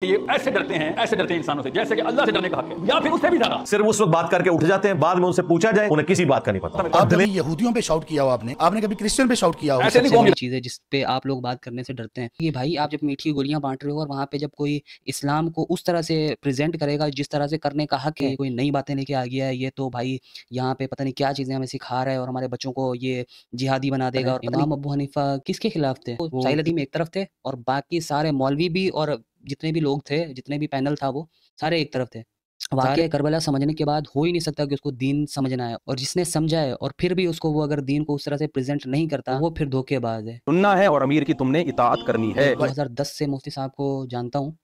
ये ऐसे डरते हैं इंसानों से जैसे कि अल्लाह से डरने का हक है, या फिर उससे भी ज्यादा। सिर्फ उस वक्त बात करके उठ जाते हैं, बाद में उनसे पूछा जाए उन्हें किसी बात का नहीं पता। आप कभी यहूदियों पे शाउट किया हो, आपने कभी क्रिश्चियन पे शाउट किया हो? ऐसे नहीं सबसे चीज है जिस पे आप लोग बात करने से डरते हैं कि भाई आप जब मीठी गोलियां बांट रहे हो और वहाँ पे जब कोई इस्लाम को उस तरह से प्रेजेंट करेगा जिस तरह से करने का हक है, कोई नई बातें लेके आ गया है, ये तो भाई यहाँ पे पता नहीं क्या चीजें हमें सिखा रहा है और हमारे बच्चों को ये जिहादी बना देगा। और इमाम अबू हनीफा किसके खिलाफ थे? साहिल अदीम एक तरफ थे और बाकी सारे मौलवी भी और जितने भी लोग थे, जितने भी पैनल था, वो सारे एक तरफ थे। वाक़या करबला समझने के बाद हो ही नहीं सकता कि उसको दीन समझना है, और जिसने समझा है और फिर भी उसको वो अगर दीन को उस तरह से प्रेजेंट नहीं करता, वो फिर धोखेबाज है। सुनना है और अमीर की तुमने इताअत करनी है। 2010 से मुफ्ती साहब को जानता हूँ,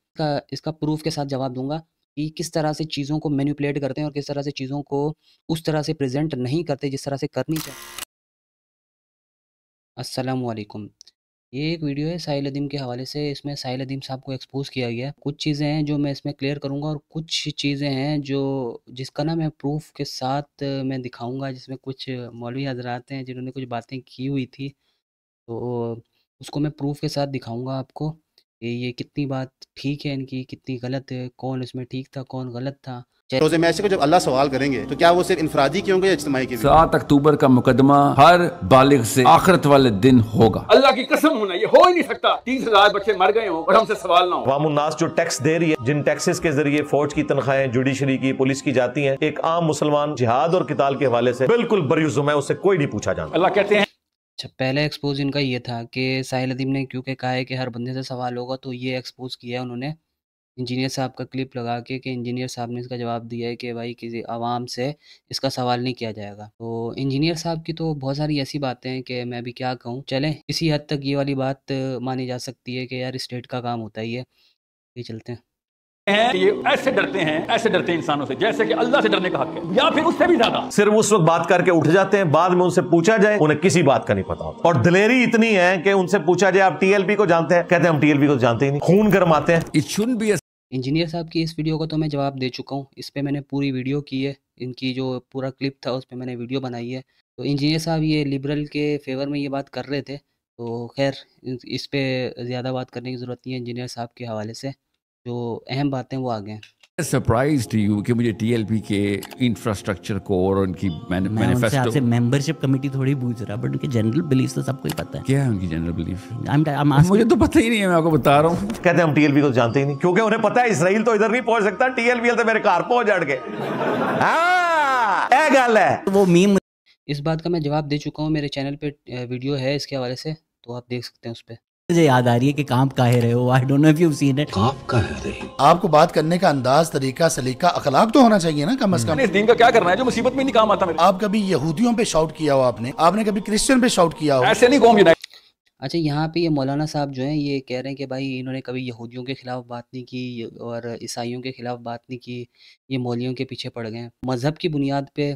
इसका प्रूफ के साथ जवाब दूंगा कि किस तरह से चीज़ों को मैनिपुलेट करते हैं और किस तरह से चीज़ों को उस तरह से प्रेजेंट नहीं करते जिस तरह से करनी चाहिए। अस्सलामु अलैकुम। ये एक वीडियो है साहिल अदीम के हवाले से। इसमें साहिल अदीम साहब को एक्सपोज़ किया गया है। कुछ चीज़ें हैं जो मैं इसमें क्लियर करूँगा और कुछ चीज़ें हैं जो जिसका ना मैं प्रूफ़ के साथ मैं दिखाऊँगा, जिसमें कुछ मौलवी हज़रात हैं जिन्होंने कुछ बातें की हुई थी, तो उसको मैं प्रूफ़ के साथ दिखाऊँगा आपको कि ये कितनी बात ठीक है इनकी, कितनी गलत है, कौन इसमें ठीक था, कौन गलत था। रोज़े मैसे को जब अल्लाह सवाल करेंगे तो क्या वो सिर्फ इनफरादी के होंगे या इज्तिमाई के भी? 7 अक्टूबर का मुकदमा हर बालिग से आखिरत वाले दिन होगा। अल्लाह की कसम होना, ये हो ही नहीं सकता। 30,000 बच्चे मर गए हों और हमसे सवाल ना हो। अवामुन्नास जो टैक्स दे रही है, जिन टैक्सेस के जरिए फौज की तनख्वाहें, जुडिशरी की, पुलिस की जाती हैं, एक आम मुसलमान जिहाद और किताल के हवाले से बिल्कुल बरियुज़्ज़ुम है, उससे कोई नहीं पूछा जाता। अल्लाह कहते हैं अच्छा, पहले एक्सपोज़ इनका ये था कि साहिल अदीम ने क्योंकि कहा है कि हर बंदे से सवाल होगा, तो ये एक्सपोज़ किया है उन्होंने इंजीनियर साहब का क्लिप लगा के कि इंजीनियर साहब ने इसका जवाब दिया है कि भाई किसी आवाम से इसका सवाल नहीं किया जाएगा। तो इंजीनियर साहब की तो बहुत सारी ऐसी बातें हैं कि मैं भी क्या कहूँ। चलें, किसी हद तक ये वाली बात मानी जा सकती है कि यार स्टेट का काम होता ही है। ये चलते हैं। ये ऐसे डरते हैं इंसानों से जैसे कि अल्लाह से डरने का हक है, या फिर उससे भी ज्यादा। सिर्फ उस वक्त बात करके उठ जाते हैं, बाद में उनसे पूछा जाए उन्हें किसी बात का नहीं पता होता। और दिलेरी इतनी है कि उनसे पूछा जाए आप टीएलपी को जानते हैं, कहते हैं हम टीएलपी को जानते ही नहीं, खून गरमाते हैं। इट शुड बी इंजीनियर साहब की इस वीडियो को तो मैं जवाब दे चुका हूँ। इस पे मैंने पूरी वीडियो की है, इनकी जो पूरा क्लिप था उस पे मैंने वीडियो बनाई है। तो इंजीनियर साहब ये लिबरल के फेवर में ये बात कर रहे थे, तो खैर इस पे ज़्यादा बात करने की ज़रूरत नहीं है। इंजीनियर साहब के हवाले से जो अहम बातें वो आगे हैं। सरप्राइज टू यू कि मुझे टीएलपी के इंफ्रास्ट्रक्चर को और उनकी मैं उनसे मैनिफेस्टो आपसे मेंबरशिप कमेटी थोड़ी पूछ रहा, बट उनके जनरल बिलीफ तो सबको ही पता है। क्या है उनकी जनरल बिलीफ? I'm asking- मुझे तो पता ही नहीं है, मैं आपको बता रहा हूँ। कहते हैं हम टीएलपी को जानते ही नहीं, क्योंकि उन्हें पता है इसराइल तो इधर नहीं पहुंच सकता, टीएलपी तो मेरे घर पहुंच जाड़ के। गल है वो मीम इस बात का मैं जवाब दे चुका हूँ, मेरे चैनल पे वीडियो है इसके हवाले से, तो आप देख सकते हैं उस पर। मुझे याद आ रही है कि कांप काहे रहे हो। I don't know if you seen it. आपको बात करने का अंदाज, तरीका, सलीका, अखलाक तो होना चाहिए ना कम से कम। इस दिन का क्या करना है जो मुसीबत में नहीं काम आता मेरे। आप कभी यहूदियों पे शाउट किया हो, आपने कभी क्रिश्चियन पे शाउट किया हो? ऐसे नहीं कौम यूनाइट। अच्छा, यहाँ पे ये मौलाना साहब जो हैं ये कह रहे हैं कि भाई इन्होंने कभी यहूदियों के खिलाफ बात नहीं की और ईसाइयों के खिलाफ बात नहीं की, ये मौलवियों के पीछे पड़ गए हैं। मज़हब की बुनियाद पे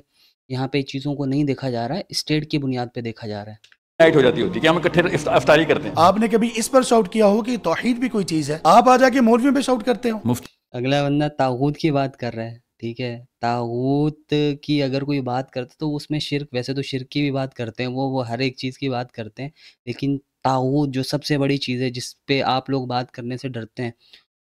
यहाँ पे चीज़ों को नहीं देखा जा रहा है, स्टेट की बुनियाद पे देखा जा रहा है। हो जाती होती है कि हम इकट्ठे इफ्तारी करते हैं। आपने कभी इस पर शाउट किया हो कि तौहीद भी कोई चीज है? आप आ जाके मौलवियों पे शाउट करते हो। अगला बंदा तागूत की बात कर रहा है, ठीक है। तागूत की अगर कोई बात करते तो उसमें शिर्क, वैसे तो शिर्क की भी बात करते हैं, वो हर एक चीज़ की बात करते हैं, लेकिन तागूत जो सबसे बड़ी चीज़ है जिस पे आप लोग बात करने से डरते हैं,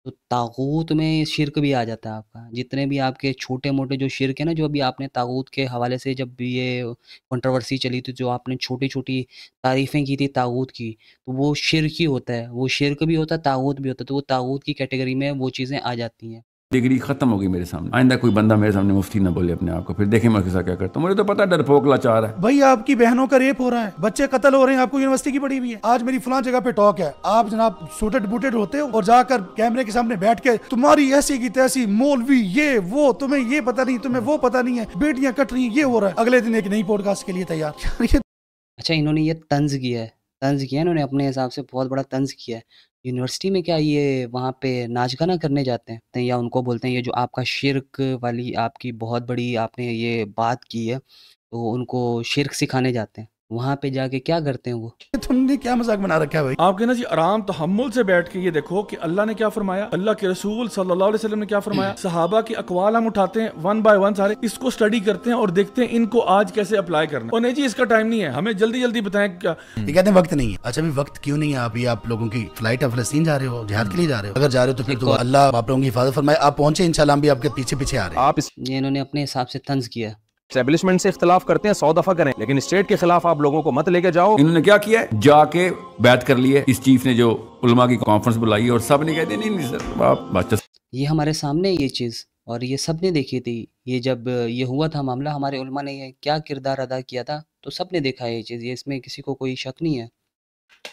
तो तागूत में शिर्क भी आ जाता है आपका। जितने भी आपके छोटे मोटे जो शिर्क है ना, जो अभी आपने तागूत के हवाले से जब भी ये कंट्रोवर्सी चली थी, जो आपने छोटी छोटी तारीफ़ें की थी तागूत की, तो वो शिर्क ही होता है, वो शिर्क भी होता है, तागूत भी होता है। तो वो तागूत की कैटेगरी में वो चीज़ें आ जाती हैं। डिग्री खत्म हो गई मेरे सामने। आइंदा कोई बंदा मेरे सामने मुफ्ती ना बोले अपने आप को, फिर देखें मैं किसा क्या करता हूँ। मुझे तो पता है डरपोक लाचार है। भाई आपकी बहनों का रेप हो रहा है, बच्चे कत्ल हो रहे हैं, आपको यूनिवर्सिटी की पड़ी हुई है। आज मेरी फलां जगह पे टॉक है, आप जनाब सूटेड बूटेड होते हो और जाकर कैमरे के सामने बैठ के तुम्हारी ऐसी की तैसी, मौलवी ये वो, तुम्हें ये पता नहीं, तुम्हें वो पता नहीं है, बेटियां कट रही, ये हो रहा है। अगले दिन एक नई पॉडकास्ट के लिए तैयार। अच्छा, इन्होंने ये तंज किया है, इन्होंने अपने हिसाब से बहुत बड़ा तंज किया है। यूनिवर्सिटी में क्या ये वहाँ पे नाच गाना करने जाते हैं या उनको बोलते हैं ये जो आपका शिर्क वाली आपकी बहुत बड़ी आपने ये बात की है, तो उनको शिर्क सिखाने जाते हैं। वहां पे जाके क्या करते हैं वो? तुमने क्या मजाक बना रखा है भाई? आप कहना जी आराम तहम्मुल से बैठ के ये देखो कि अल्लाह ने क्या फरमाया, अल्लाह के रसूल सल्लल्लाहु अलैहि वसल्लम ने क्या फरमाया, सहाबा की अकवाल हम उठाते हैं वन बाय वन, सारे इसको स्टडी करते हैं और देखते हैं इनको आज कैसे अप्लाई करना। और नहीं जी इसका टाइम नहीं है, हमें जल्दी जल्दी बताएं क्या। ये कहते हैं वक्त नहीं है। अच्छा भी वक्त क्यों नहीं है? अभी आप लोगों की फ्लाइट है, फलस्तीन जा रहे हो, जिहाद के लिए जा रहे हो? अगर जा रहे हो तो फिर तो अल्लाह आप लोगों की हिफाजत फरमाए। आप पहुंचे इंशाल्लाह, हम भी आपके पीछे पीछे आ रहे हैं। आप ये इन्होंने अपने हिसाब से तंज किया। एस्टेब्लिशमेंट से इख्तिलाफ करते हैं 100 दफा करें, लेकिन स्टेट के खिलाफ आप लोगों को मत लेके जाओ। इन्होंने क्या किया है, जाके बैत कर लिए इस चीफ ने जो उलमा की कॉन्फ्रेंस बुलाई और सब ने कह दिया नहीं सर आप बात। ये हमारे सामने ये चीज़, और ये सब ने देखी थी। ये जब ये हुआ था मामला, हमारे उलमा ने ये क्या किरदार अदा किया था तो सब ने देखा है ये चीज़। ये इसमें किसी को कोई शक नहीं है।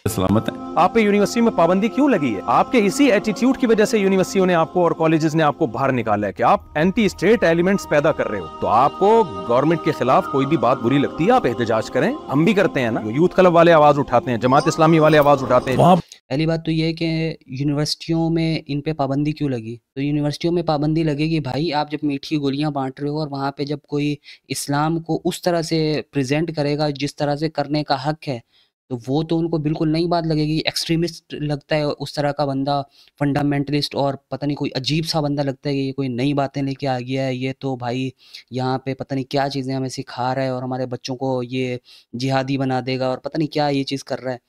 सलामत है। आप पे यूनिवर्सिटी में पाबंदी क्यों लगी है? आपके इसी एटीट्यूड की वजह से यूनिवर्सिटियों ने आपको और कॉलेजेस ने आपको बाहर निकाला है कि आप एंटी स्टेट एलिमेंट्स पैदा कर रहे हो। तो आपको गवर्नमेंट के खिलाफ कोई भी बात बुरी लगती है आप एहतजाज करें, हम भी करते हैं ना। यूथ क्लब वाले आवाज उठाते हैं, जमात इस्लामी वाले आवाज उठाते हैं। पहली बात तो ये है कि यूनिवर्सिटियों में इन पे पाबंदी क्यों लगी? तो यूनिवर्सिटियों में पाबंदी लगेगी भाई, आप जब मीठी गोलियां बांट रहे हो और वहाँ पे जब कोई इस्लाम को उस तरह से प्रेजेंट करेगा जिस तरह से करने का हक है, तो वो तो उनको बिल्कुल नई बात लगेगी। एक्सट्रीमिस्ट लगता है उस तरह का बंदा, फंडामेंटलिस्ट और पता नहीं कोई अजीब सा बंदा लगता है कि ये कोई नई बातें लेके आ गया है, ये तो भाई यहाँ पे पता नहीं क्या चीज़ें हमें सिखा रहा है और हमारे बच्चों को ये जिहादी बना देगा और पता नहीं क्या ये चीज़ कर रहा है।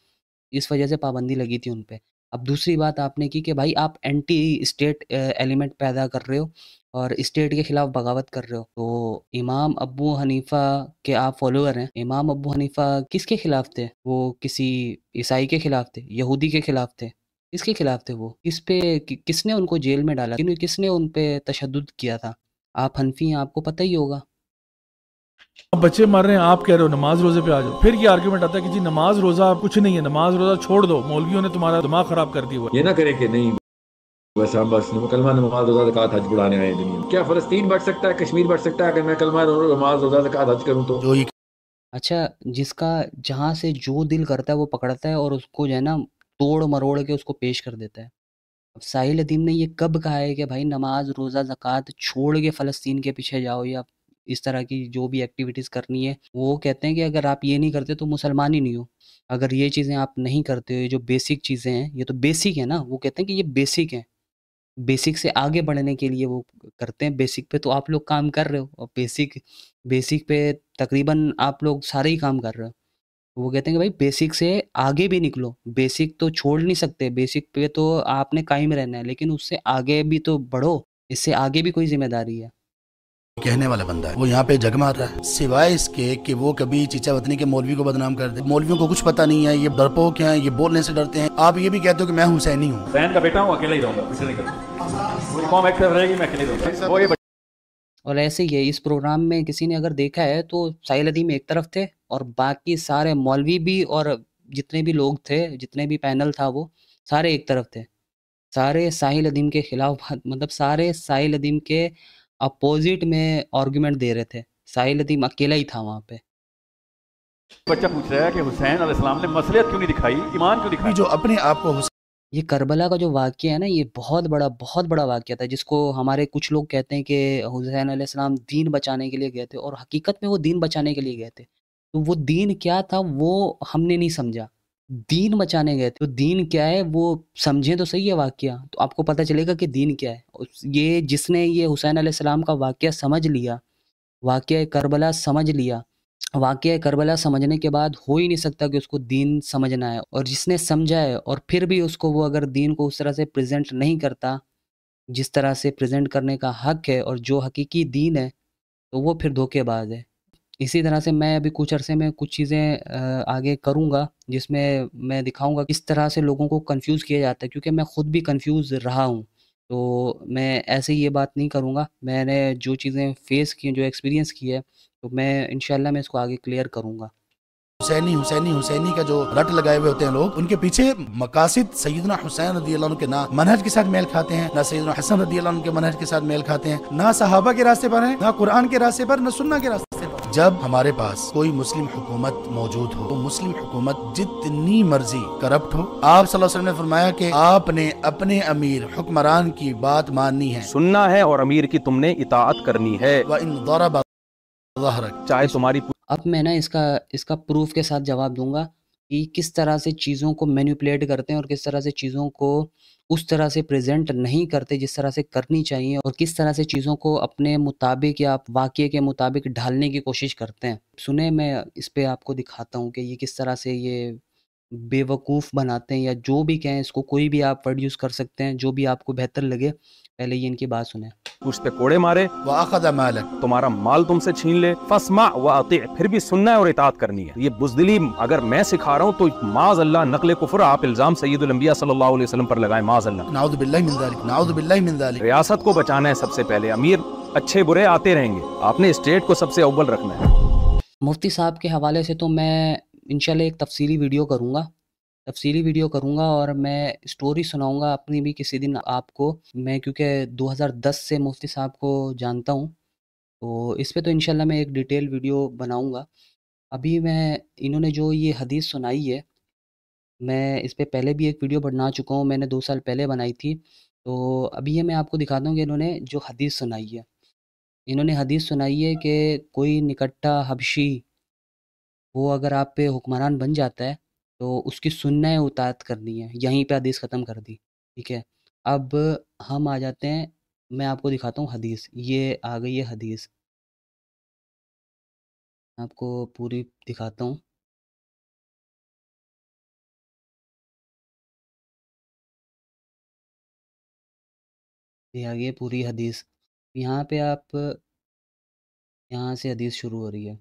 इस वजह से पाबंदी लगी थी उन पे। अब दूसरी बात आपने की कि भाई आप एंटी स्टेट एलिमेंट पैदा कर रहे हो और स्टेट के खिलाफ बगावत कर रहे हो। तो इमाम अबू हनीफा के आप फॉलोअर हैं। इमाम अबू हनीफा किसके खिलाफ थे? वो किसी ईसाई के खिलाफ थे, यहूदी के खिलाफ थे। किसके खिलाफ थे वो? किसने उनको जेल में डाला? किसने उन पे तशद्दुद किया था? आप हनफी हैं, आपको पता ही होगा। बच्चे मर रहे हैं, आप कह रहे हो नमाज रोजे पे आ जाओ। फिर ये आर्गुमेंट आता है कि जी नमाज रोजा कुछ नहीं है, नमाज रोजा छोड़ दो, मौलवियों ने तुम्हारा दिमाग खराब कर दिया। ये ना करे कि नहीं बस हम बस कलमा नमाज रोजा ज़कात हज बुलाने आए दुनिया। क्या फलस्तीन बढ़ सकता है, कश्मीर बढ़ सकता है अगर मैं कलमा नमाज रोजा ज़कात हज करूं तो? अच्छा, जिसका जहाँ से जो दिल करता है वो पकड़ता है और उसको जो है ना तोड़ मरोड़ के उसको पेश कर देता है। अब साहिल अदीम ने ये कब कहा है कि भाई नमाज रोज़ा ज़कात छोड़ के फ़लस्तीन के पीछे जाओ या इस तरह की जो भी एक्टिविटीज़ करनी है? वो कहते हैं कि अगर आप ये नहीं करते तो मुसलमान ही नहीं हो। अगर ये चीज़ें आप नहीं करते हो, ये जो बेसिक चीज़ें हैं, ये तो बेसिक है ना। वो कहते हैं कि ये बेसिक हैं। बेसिक से आगे बढ़ने के लिए वो करते हैं। बेसिक पे तो आप लोग काम कर रहे हो और बेसिक पे तकरीबन आप लोग सारे ही काम कर रहे हो। वो कहते हैं कि भाई बेसिक से आगे भी निकलो। बेसिक तो छोड़ नहीं सकते, बेसिक पे तो आपने कायम रहना है, लेकिन उससे आगे भी तो बढ़ो। इससे आगे भी कोई जिम्मेदारी है। कहने वाला बंदा है, वो यहाँ पे जग मार रहा है सिवाय इसके कि वो कभी चीचा वतनी के मौलवी को बदनाम कर दे। मौलवियों को कुछ पता नहीं है, ये डरपोक हैं, ये बोलने से डरते हैं। आप ये भी कहते हो कि मैं हुसैनी हूँ। हुसैन का बेटा हूँ, अकेला ही रहूंगा, किसी नहीं करूंगा। पूरी कौम एक्टिव रहेगी, मैं अकेले रहूंगा। वो ये और ऐसे ही है, इस प्रोग्राम में किसी ने अगर देखा है तो साहिल अदीम एक तरफ थे और बाकी सारे मौलवी भी और जितने भी लोग थे, जितने भी पैनल था, वो सारे एक तरफ थे। सारे साहिल अदीम के खिलाफ, मतलब सारे साहिल अदीम के अपोजिट में आर्गुमेंट दे रहे थे। साहिल अदीम अकेला ही था वहाँ पे। बच्चा पूछ रहा है कि हुसैन अलैहिस्सलाम ने मसलियत क्यों नहीं दिखाई, ईमान क्यों दिखाई? जो अपने आप को ये करबला का जो वाक़या है ना, ये बहुत बड़ा वाक़या था, जिसको हमारे कुछ लोग कहते हैं कि हुसैन अलैहिस्सलाम दीन बचाने के लिए गए थे, और हकीकत में वो दीन बचाने के लिए गए थे। तो वो दीन क्या था वो हमने नहीं समझा। दीन बचाने गए थे, तो दीन क्या है वो समझें तो सही है वाक़या, तो आपको पता चलेगा कि दीन क्या है। ये जिसने ये हुसैन अलैहिस्सलाम का वाक़या समझ लिया, वाक़या करबला समझ लिया, वाक़या करबला समझने के बाद हो ही नहीं सकता कि उसको दीन समझना है। और जिसने समझा है और फिर भी उसको वो अगर दीन को उस तरह से प्रेजेंट नहीं करता जिस तरह से प्रेजेंट करने का हक है और जो हकीकी दीन है, तो वो फिर धोखेबाज है। इसी तरह से मैं अभी कुछ अरसे में कुछ चीज़ें आगे करूँगा जिसमें मैं दिखाऊँगा किस तरह से लोगों को कंफ्यूज किया जाता है, क्योंकि मैं ख़ुद भी कंफ्यूज रहा हूँ। तो मैं ऐसे ही ये बात नहीं करूँगा। मैंने जो चीज़ें फेस की, जो एक्सपीरियंस की है, तो मैं इंशाल्लाह मैं इसको आगे क्लियर करूँगा। हुसैनी का जो रट लगाए हुए होते हैं लोग, उनके पीछे मकासिद सैयदना हुसैन रज़ियल्लाहु अन्हु के ना मनहज के साथ मेल खाते हैं, ना सैयदना हसन रज़ियल्लाहु अन्हु के मनहज के साथ मेल खाते हैं, ना सहाबा के रास्ते पर हैं, ना कुरान के रास्ते पर, ना सुन्ना के रास्ते पर। जब हमारे पास कोई मुस्लिम हुकूमत मौजूद हो, तो मुस्लिम हुकूमत जितनी मर्जी करप्ट हो, आप सल्लल्लाहु अलैहि वसल्लम ने फरमाया कि आपने अपने अमीर हुक्मरान की बात माननी है, सुनना है और अमीर की तुमने इताअत करनी है। व इन दरबा चाहे तुम्हारी अब मैं ना इसका इसका प्रूफ के साथ जवाब दूंगा कि किस तरह से चीज़ों को मैनिपुलेट करते हैं और किस तरह से चीज़ों को उस तरह से प्रेजेंट नहीं करते जिस तरह से करनी चाहिए, और किस तरह से चीज़ों को अपने मुताबिक या वाक़ये के मुताबिक ढालने की कोशिश करते हैं। सुने, मैं इस पे आपको दिखाता हूँ कि ये किस तरह से ये बेवकूफ़ बनाते हैं, या जो भी कहें इसको, कोई भी आप वर्ड यूज़ कर सकते हैं, जो भी आपको बेहतर लगे। पहले ये इनकी बात सुने। उस पे कोड़े मारे, वअख़ज़ मालक, तुम्हारा माल तुमसे छीन ले, फस्मा व अती, फिर भी सुनना है और इताअत करनी है। ये बुज़दिली अगर मैं सिखा रहा हूँ तो माज़ अल्लाह नक़्ल कुफ़्र आप इल्ज़ाम सय्यदुल अंबिया सल्लल्लाहु अलैहि वसल्लम पर लगाएं, माज़ अल्लाह। नाऊज़ु बिल्लाहि मिन ज़ालिक, नाऊज़ु बिल्लाहि मिन ज़ालिक। रियासत को बचाना है सबसे पहले, अमीर अच्छे बुरे आते रहेंगे, आपने स्टेट को सबसे अव्वल रखना है। मुफ्ती साहब के हवाले से तो मैं इंशाल्लाह एक तफसीली वीडियो करूँगा और मैं स्टोरी सुनाऊँगा अपनी भी किसी दिन आपको। मैं क्योंकि 2010 से मुफ्ती साहब को जानता हूँ, तो इस पे तो इंशाल्लाह मैं एक डिटेल वीडियो बनाऊँगा। अभी मैं इन्होंने जो ये हदीस सुनाई है, मैं इस पे पहले भी एक वीडियो बना चुका हूँ, मैंने 2 साल पहले बनाई थी। तो अभी ये मैं आपको दिखाता हूँ कि इन्होंने जो हदीस सुनाई है। इन्होंने हदीस सुनाई है कि कोई निकट्टा हबशी, वो अगर आप पे हुक्मरान बन जाता है तो उसकी सुन्नह उताअत करनी है। यहीं पे हदीस ख़त्म कर दी, ठीक है। अब हम आ जाते हैं, मैं आपको दिखाता हूँ हदीस। ये आ गई है हदीस, आपको पूरी दिखाता हूँ। ये आ गई है पूरी हदीस। यहाँ पे आप, यहाँ से हदीस शुरू हो रही है।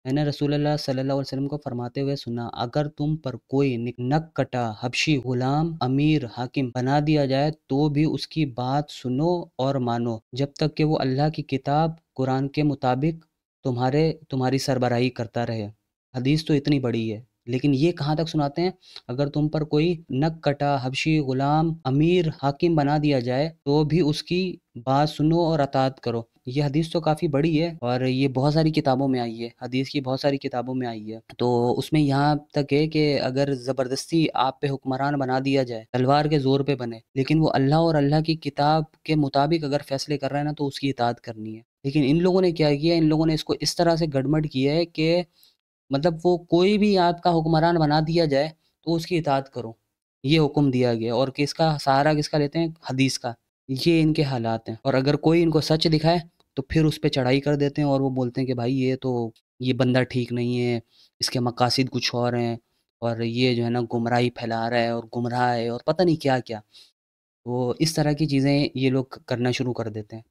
मैंने रसूलुल्लाह सल्लल्लाहु अलैहि वसल्लम को फरमाते हुए सुना, अगर तुम पर कोई नक कटा हबशी गुलाम अमीर हाकिम बना दिया जाए तो भी उसकी बात सुनो और मानो, जब तक कि वो अल्लाह की किताब कुरान के मुताबिक तुम्हारी सरबराही करता रहे। हदीस तो इतनी बड़ी है, लेकिन ये कहाँ तक सुनाते हैं, अगर तुम पर कोई नक कटा हबशी गुलाम अमीर हाकिम बना दिया जाए तो भी उसकी बात सुनो और अताअत करो। ये हदीस तो काफ़ी बड़ी है और ये बहुत सारी किताबों में आई है, हदीस की बहुत सारी किताबों में आई है। तो उसमें यहाँ तक है कि अगर ज़बरदस्ती आप पे हुक्मरान बना दिया जाए, तलवार के ज़ोर पे बने, लेकिन वो अल्लाह और अल्लाह की किताब के मुताबिक अगर फ़ैसले कर रहा है ना, तो उसकी इताअत करनी है। लेकिन इन लोगों ने क्या किया, इन लोगों ने इसको इस तरह से गड़बड़ किया है कि मतलब वो कोई भी आपका हुक्मरान बना दिया जाए तो उसकी इताअत करो, ये हुक्म दिया गया। और किसका सहारा किसका लेते हैं, हदीस का। ये इनके हालात हैं। और अगर कोई इनको सच दिखाए तो फिर उस पे चढ़ाई कर देते हैं और वो बोलते हैं कि भाई ये बंदा ठीक नहीं है, इसके मकासद कुछ और हैं, और ये जो है ना गुमराही फैला रहा है और गुमराह है और पता नहीं क्या क्या। तो इस तरह की चीज़ें ये लोग करना शुरू कर देते हैं।